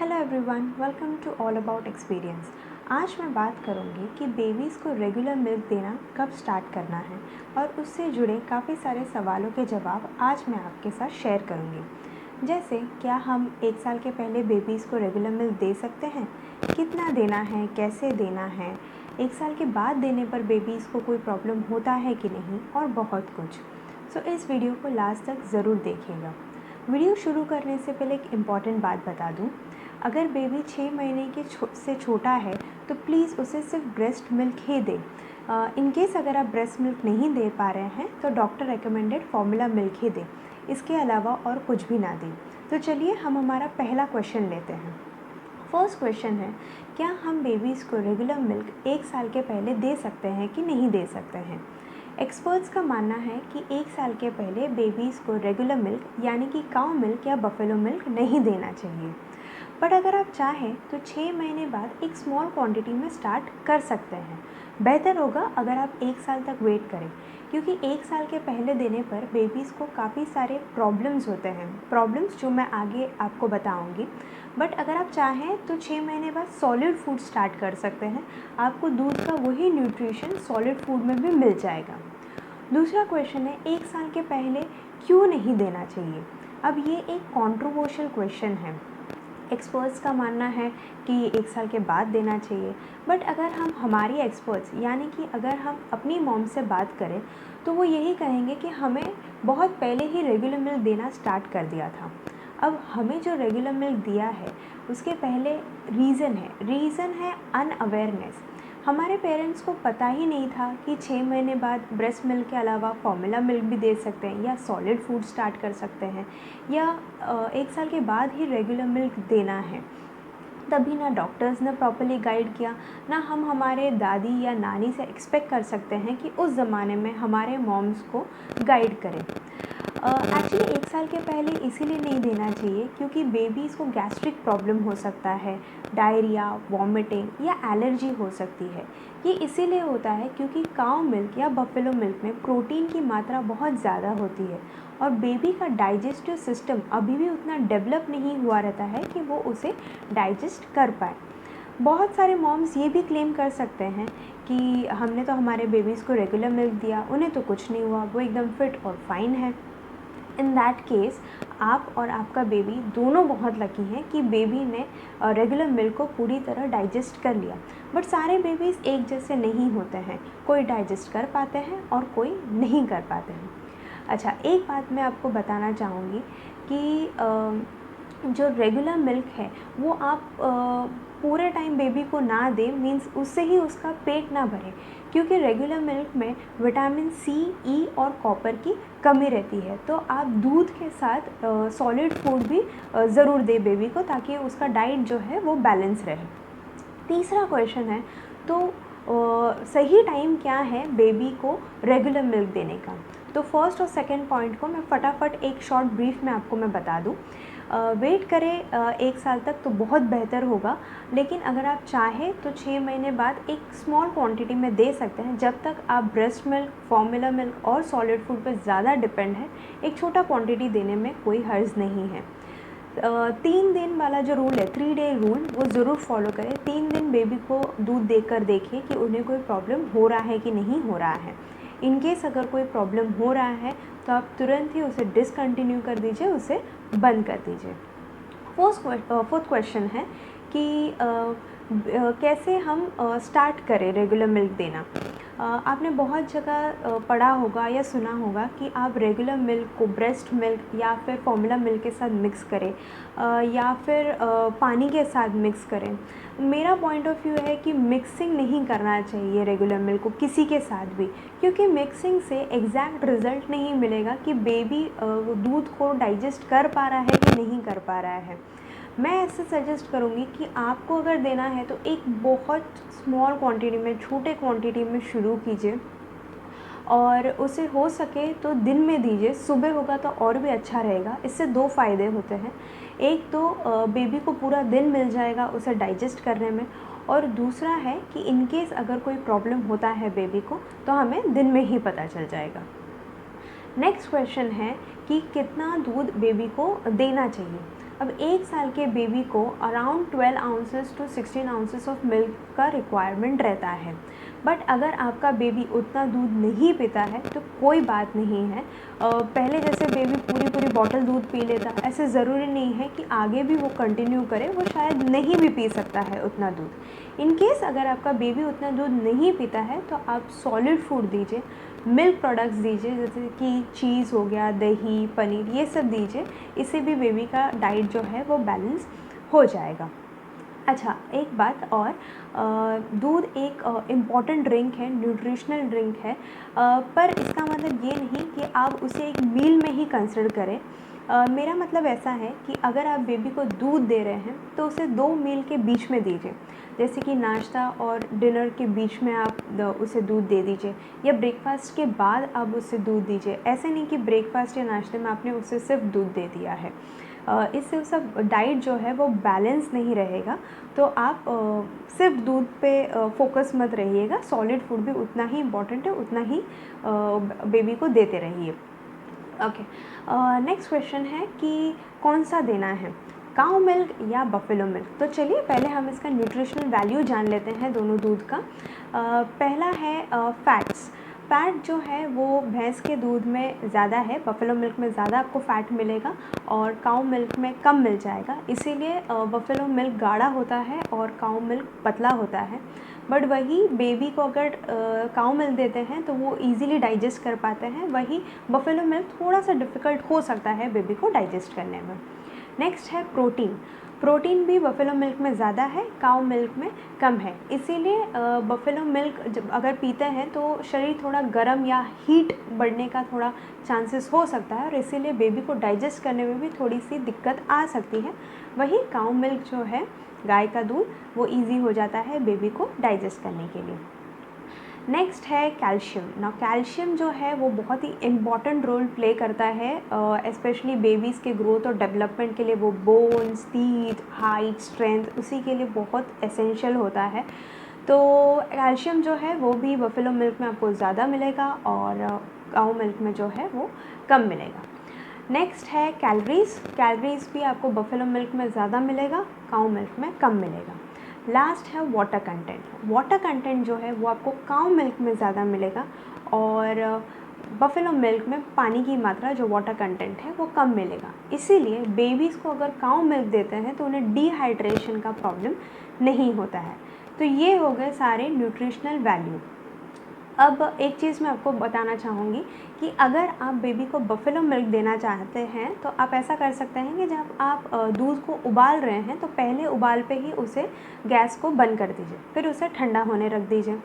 Hello everyone, welcome to all about experience. आज मैं बात करूंगी कि बेबीज़ को रेगुलर मिल्क देना कब स्टार्ट करना है और उससे जुड़े काफ़ी सारे सवालों के जवाब आज मैं आपके साथ शेयर करूंगी। जैसे क्या हम 1 साल के पहले बेबीज़ को रेगुलर मिल्क दे सकते हैं, कितना देना है, कैसे देना है, 1 साल के बाद देने पर बेबीज़ को कोई प्रॉब्लम होता है कि नहीं और बहुत कुछ। सो इस वीडियो को लास्ट तक ज़रूर देखिएगा। वीडियो शुरू करने से पहले एक इम्पॉर्टेंट बात बता दूं, अगर बेबी 6 महीने के से छोटा है तो प्लीज़ उसे सिर्फ ब्रेस्ट मिल्क ही दें। इन केस अगर आप ब्रेस्ट मिल्क नहीं दे पा रहे हैं तो डॉक्टर रेकमेंडेड फॉर्मूला मिल्क ही दें, इसके अलावा और कुछ भी ना दें। तो चलिए हम हमारा पहला क्वेश्चन लेते हैं। फर्स्ट क्वेश्चन है, क्या हम बेबीज़ को रेगुलर मिल्क 1 साल के पहले दे सकते हैं कि नहीं दे सकते हैं। एक्सपर्ट्स का मानना है कि 1 साल के पहले बेबीज़ को रेगुलर मिल्क यानी कि काऊ मिल्क या बफेलो मिल्क नहीं देना चाहिए। बट अगर आप चाहें तो 6 महीने बाद एक स्मॉल क्वांटिटी में स्टार्ट कर सकते हैं। बेहतर होगा अगर आप 1 साल तक वेट करें, क्योंकि 1 साल के पहले देने पर बेबीज़ को काफ़ी सारे प्रॉब्लम्स होते हैं, प्रॉब्लम्स जो मैं आगे आपको बताऊंगी। बट अगर आप चाहें तो 6 महीने बाद सॉलिड फूड स्टार्ट कर सकते हैं, आपको दूध का वही न्यूट्रिशन सॉलिड फूड में भी मिल जाएगा। दूसरा क्वेश्चन है, 1 साल के पहले क्यों नहीं देना चाहिए। अब ये एक कंट्रोवर्शियल क्वेश्चन है। एक्सपर्ट्स का मानना है कि 1 साल के बाद देना चाहिए, बट अगर हम हमारी एक्सपर्ट्स यानी कि अगर हम अपनी मॉम से बात करें तो वो यही कहेंगे कि हमें बहुत पहले ही रेगुलर मिल्क देना स्टार्ट कर दिया था। अब हमें जो रेगुलर मिल्क दिया है उसके पहले रीज़न है अनअवेयरनेस। हमारे पेरेंट्स को पता ही नहीं था कि 6 महीने बाद ब्रेस्ट मिल्क के अलावा फॉर्मूला मिल्क भी दे सकते हैं या सॉलिड फूड स्टार्ट कर सकते हैं या 1 साल के बाद ही रेगुलर मिल्क देना है। तभी ना डॉक्टर्स ने प्रॉपर्ली गाइड किया, ना हम हमारे दादी या नानी से एक्सपेक्ट कर सकते हैं कि उस ज़माने में हमारे मॉम्स को गाइड करें। एक्चुअली 1 साल के पहले इसीलिए नहीं देना चाहिए क्योंकि बेबीज़ को गैस्ट्रिक प्रॉब्लम हो सकता है, डायरिया, वॉमिटिंग या एलर्जी हो सकती है। ये इसीलिए होता है क्योंकि काऊ मिल्क या बफेलो मिल्क में प्रोटीन की मात्रा बहुत ज़्यादा होती है और बेबी का डाइजेस्टिव सिस्टम अभी भी उतना डेवलप नहीं हुआ रहता है कि वो उसे डाइजेस्ट कर पाए। बहुत सारे मॉम्स ये भी क्लेम कर सकते हैं कि हमने तो हमारे बेबीज़ को रेगुलर मिल्क दिया, उन्हें तो कुछ नहीं हुआ, वो एकदम फिट और फाइन है। इन दैट केस आप और आपका बेबी दोनों बहुत लकी हैं कि बेबी ने रेगुलर मिल्क को पूरी तरह डाइजेस्ट कर लिया। बट सारे बेबीज़ एक जैसे नहीं होते हैं, कोई डाइजेस्ट कर पाते हैं और कोई नहीं कर पाते हैं। अच्छा, एक बात मैं आपको बताना चाहूँगी कि जो रेगुलर मिल्क है वो आप पूरे टाइम बेबी को ना दें, मीन्स उससे ही उसका पेट ना भरे, क्योंकि रेगुलर मिल्क में विटामिन सी, ई और कॉपर की कमी रहती है। तो आप दूध के साथ सॉलिड फूड भी ज़रूर दें बेबी को, ताकि उसका डाइट जो है वो बैलेंस रहे। तीसरा क्वेश्चन है, तो सही टाइम क्या है बेबी को रेगुलर मिल्क देने का। तो फर्स्ट और सेकंड पॉइंट को मैं फटाफट एक शॉर्ट ब्रीफ में आपको मैं बता दूं। वेट करें 1 साल तक तो बहुत बेहतर होगा, लेकिन अगर आप चाहें तो 6 महीने बाद एक स्मॉल क्वांटिटी में दे सकते हैं। जब तक आप ब्रेस्ट मिल्क, फॉर्मूला मिल्क और सॉलिड फूड पर ज़्यादा डिपेंड है, एक छोटा क्वांटिटी देने में कोई हर्ज नहीं है। 3 दिन वाला जो रूल है, 3 डे रूल, वो ज़रूर फॉलो करें। 3 दिन बेबी को दूध देकर देखिए कि उन्हें कोई प्रॉब्लम हो रहा है कि नहीं हो रहा है। इन केस अगर कोई प्रॉब्लम हो रहा है तो आप तुरंत ही उसे डिसकंटिन्यू कर दीजिए, उसे बंद कर दीजिए। फोर्थ क्वेश्चन है कि कैसे हम स्टार्ट करें रेगुलर मिल्क देना। आपने बहुत जगह पढ़ा होगा या सुना होगा कि आप रेगुलर मिल्क को ब्रेस्ट मिल्क या फिर फॉर्मूला मिल्क के साथ मिक्स करें या फिर पानी के साथ मिक्स करें। मेरा पॉइंट ऑफ व्यू है कि मिक्सिंग नहीं करना चाहिए रेगुलर मिल्क को किसी के साथ भी, क्योंकि मिक्सिंग से एग्जैक्ट रिज़ल्ट नहीं मिलेगा कि बेबी दूध को डाइजेस्ट कर पा रहा है कि नहीं कर पा रहा है। मैं ऐसे सजेस्ट करूँगी कि आपको अगर देना है तो एक बहुत स्मॉल क्वांटिटी में, छोटे क्वांटिटी में शुरू कीजिए और उसे हो सके तो दिन में दीजिए। सुबह होगा तो और भी अच्छा रहेगा। इससे 2 फ़ायदे होते हैं, एक तो बेबी को पूरा दिन मिल जाएगा उसे डाइजेस्ट करने में, और दूसरा है कि इन केस अगर कोई प्रॉब्लम होता है बेबी को तो हमें दिन में ही पता चल जाएगा। नेक्स्ट क्वेश्चन है कि कितना दूध बेबी को देना चाहिए। अब 1 साल के बेबी को around 12 ounces to 16 ounces of milk का रिक्वायरमेंट रहता है। बट अगर आपका बेबी उतना दूध नहीं पीता है तो कोई बात नहीं है। पहले जैसे बेबी पूरी बॉटल दूध पी लेता, ऐसे ज़रूरी नहीं है कि आगे भी वो कंटिन्यू करे, वो शायद नहीं भी पी सकता है उतना दूध। इन केस अगर आपका बेबी उतना दूध नहीं पीता है तो आप सॉलिड फूड दीजिए, मिल्क प्रोडक्ट्स दीजिए, जैसे कि चीज़ हो गया, दही, पनीर, ये सब दीजिए। इससे भी बेबी का डाइट जो है वो बैलेंस हो जाएगा। अच्छा, एक बात और, दूध एक इम्पॉर्टेंट ड्रिंक है, न्यूट्रिशनल ड्रिंक है, पर इसका मतलब ये नहीं कि आप उसे एक मील में ही कंसिडर करें। मेरा मतलब ऐसा है कि अगर आप बेबी को दूध दे रहे हैं तो उसे 2 मील के बीच में दीजिए, जैसे कि नाश्ता और डिनर के बीच में आप उसे दूध दे दीजिए, या ब्रेकफास्ट के बाद आप उसे दूध दीजिए। ऐसे नहीं कि ब्रेकफास्ट या नाश्ते में आपने उसे सिर्फ दूध दे दिया है, इससे उसका डाइट जो है वो बैलेंस नहीं रहेगा। तो आप सिर्फ दूध पे फोकस मत रहिएगा, सॉलिड फूड भी उतना ही इम्पॉर्टेंट है, उतना ही बेबी को देते रहिए। ओके, नेक्स्ट क्वेश्चन है कि कौन सा देना है, काऊ मिल्क या बफेलो मिल्क। तो चलिए पहले हम इसका न्यूट्रिशनल वैल्यू जान लेते हैं दोनों दूध का। पहला है फैट्स। फ़ैट जो है वो भैंस के दूध में ज़्यादा है, बफेलो मिल्क में ज़्यादा आपको फ़ैट मिलेगा और काऊ मिल्क में कम मिल जाएगा। इसीलिए बफेलो मिल्क गाढ़ा होता है और काऊ मिल्क पतला होता है। बट वही बेबी को अगर काऊ मिल्क देते हैं तो वो इजीली डाइजेस्ट कर पाते हैं, वही बफेलो मिल्क थोड़ा सा डिफ़िकल्ट हो सकता है बेबी को डाइजेस्ट करने में। नेक्स्ट है प्रोटीन। प्रोटीन भी बफेलो मिल्क में ज़्यादा है, काऊ मिल्क में कम है। इसीलिए बफेलो मिल्क जब अगर पीते हैं तो शरीर थोड़ा गर्म या हीट बढ़ने का थोड़ा चांसेस हो सकता है और इसीलिए बेबी को डाइजेस्ट करने में भी थोड़ी सी दिक्कत आ सकती है। वही काऊ मिल्क जो है, गाय का दूध, वो इजी हो जाता है बेबी को डाइजेस्ट करने के लिए। नेक्स्ट है कैल्शियम। ना कैल्शियम जो है वो बहुत ही इम्पॉर्टेंट रोल प्ले करता है, स्पेशली बेबीज़ के ग्रोथ और डेवलपमेंट के लिए। वो बोन्स, टीथ, हाइट, स्ट्रेंथ, उसी के लिए बहुत एसेंशियल होता है। तो कैल्शियम जो है वो भी बफेलो मिल्क में आपको ज़्यादा मिलेगा और काऊ मिल्क में जो है वो कम मिलेगा। नेक्स्ट है कैलोरीज़। कैलोरीज़ भी आपको बफेलो मिल्क में ज़्यादा मिलेगा, काऊ मिल्क में कम मिलेगा। लास्ट है वाटर कंटेंट। वाटर कंटेंट जो है वो आपको काऊ मिल्क में ज़्यादा मिलेगा और बफेलो मिल्क में पानी की मात्रा जो वाटर कंटेंट है वो कम मिलेगा। इसीलिए बेबीज़ को अगर काऊ मिल्क देते हैं तो उन्हें डिहाइड्रेशन का प्रॉब्लम नहीं होता है। तो ये हो गए सारे न्यूट्रिशनल वैल्यू। अब एक चीज़ मैं आपको बताना चाहूँगी कि अगर आप बेबी को बफेलो मिल्क देना चाहते हैं तो आप ऐसा कर सकते हैं कि जब आप दूध को उबाल रहे हैं तो पहले उबाल पे ही उसे गैस को बंद कर दीजिए, फिर उसे ठंडा होने रख दीजिए।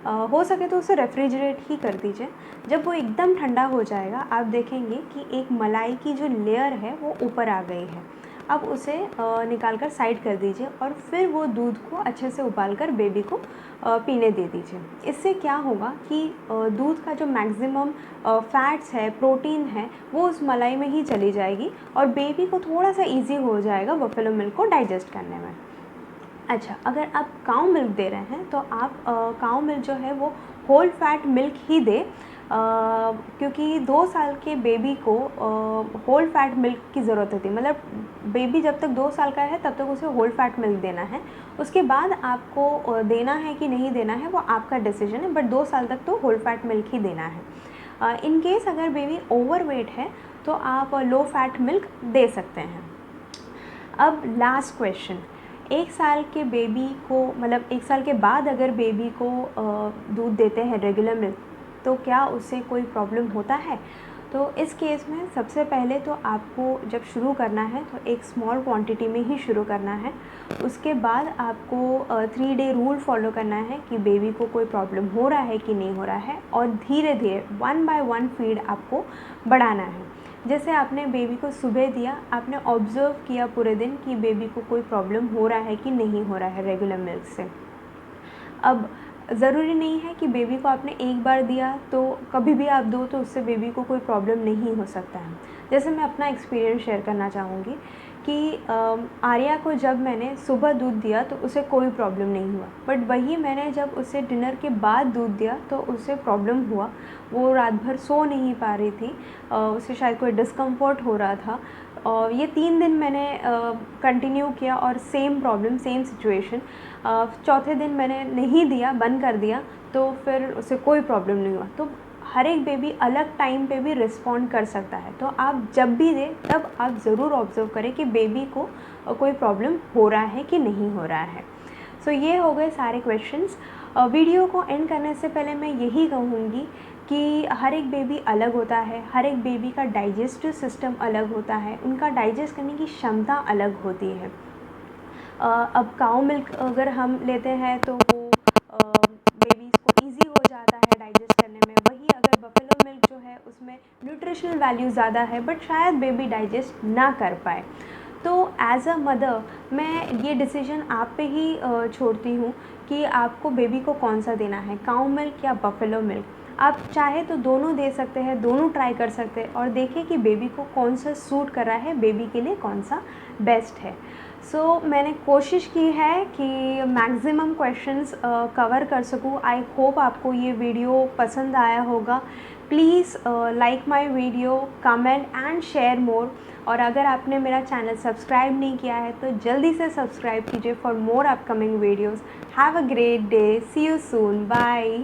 हो सके तो उसे रेफ्रिजरेट ही कर दीजिए। जब वो एकदम ठंडा हो जाएगा आप देखेंगे कि एक मलाई की जो लेयर है वो ऊपर आ गई है। अब उसे निकाल कर साइड कर दीजिए और फिर वो दूध को अच्छे से उबाल कर बेबी को पीने दे दीजिए। इससे क्या होगा कि दूध का जो मैक्सिमम फ़ैट्स है, प्रोटीन है, वो उस मलाई में ही चली जाएगी और बेबी को थोड़ा सा इजी हो जाएगा बफेलो मिल्क को डाइजेस्ट करने में। अच्छा, अगर आप काऊ मिल्क दे रहे हैं तो आप काऊ मिल्क जो है वो होल फैट मिल्क ही दें, क्योंकि 2 साल के बेबी को होल फैट मिल्क की ज़रूरत होती है। मतलब बेबी जब तक 2 साल का है तब तक उसे होल फैट मिल्क देना है। उसके बाद आपको देना है कि नहीं देना है वो आपका डिसीजन है, बट 2 साल तक तो होल फैट मिल्क ही देना है। इन केस अगर बेबी ओवरवेट है तो आप लो फैट मिल्क दे सकते हैं। अब लास्ट क्वेश्चन, 1 साल के बेबी को, मतलब 1 साल के बाद अगर बेबी को दूध देते हैं रेगुलर मिल्क तो क्या उससे कोई प्रॉब्लम होता है? तो इस केस में सबसे पहले तो आपको जब शुरू करना है तो एक स्मॉल क्वांटिटी में ही शुरू करना है। उसके बाद आपको 3 डे रूल फॉलो करना है कि बेबी को कोई प्रॉब्लम हो रहा है कि नहीं हो रहा है, और धीरे धीरे 1 बाय 1 फीड आपको बढ़ाना है। जैसे आपने बेबी को सुबह दिया, आपने ऑब्ज़र्व किया पूरे दिन कि बेबी को कोई प्रॉब्लम हो रहा है कि नहीं हो रहा है रेगुलर मिल्क से। अब ज़रूरी नहीं है कि बेबी को आपने एक बार दिया तो कभी भी आप दो तो उससे बेबी को कोई प्रॉब्लम नहीं हो सकता है। जैसे मैं अपना एक्सपीरियंस शेयर करना चाहूँगी कि आर्या को जब मैंने सुबह दूध दिया तो उसे कोई प्रॉब्लम नहीं हुआ, बट वही मैंने जब उसे डिनर के बाद दूध दिया तो उसे प्रॉब्लम हुआ। वो रात भर सो नहीं पा रही थी, उसे शायद कोई डिस्कम्फर्ट हो रहा था। और ये 3 दिन मैंने कंटिन्यू किया और सेम प्रॉब्लम, सेम सिचुएशन। चौथे दिन मैंने नहीं दिया, बंद कर दिया, तो फिर उससे कोई प्रॉब्लम नहीं हुआ। तो हर एक बेबी अलग टाइम पे भी रिस्पॉन्ड कर सकता है, तो आप जब भी दें तब आप ज़रूर ऑब्ज़र्व करें कि बेबी को कोई प्रॉब्लम हो रहा है कि नहीं हो रहा है। सो ये हो गए सारे क्वेश्चंस। वीडियो को एंड करने से पहले मैं यही कहूँगी कि हर एक बेबी अलग होता है, हर एक बेबी का डाइजेस्टिव सिस्टम अलग होता है, उनका डाइजेस्ट करने की क्षमता अलग होती है। अब काऊ मिल्क अगर हम लेते हैं तो वो बेबीज़ को ईज़ी हो जाता है डाइजेस्ट करने में। वही अगर बफेलो मिल्क जो है उसमें न्यूट्रिशनल वैल्यू ज़्यादा है, बट शायद बेबी डाइजेस्ट ना कर पाए। तो एज़ अ मदर मैं ये डिसीजन आप पे ही छोड़ती हूँ कि आपको बेबी को कौन सा देना है, काऊ मिल्क या बफेलो मिल्क। आप चाहे तो दोनों दे सकते हैं, दोनों ट्राई कर सकते हैं और देखें कि बेबी को कौन सा सूट कर रहा है, बेबी के लिए कौन सा बेस्ट है। मैंने कोशिश की है कि मैक्सिमम क्वेश्चंस कवर कर सकूँ। आई होप आपको ये वीडियो पसंद आया होगा। Please like my video, comment and share more. और अगर आपने मेरा चैनल सब्सक्राइब नहीं किया है तो जल्दी से सब्सक्राइब कीजिए for more upcoming videos. Have a great day, see you soon, bye.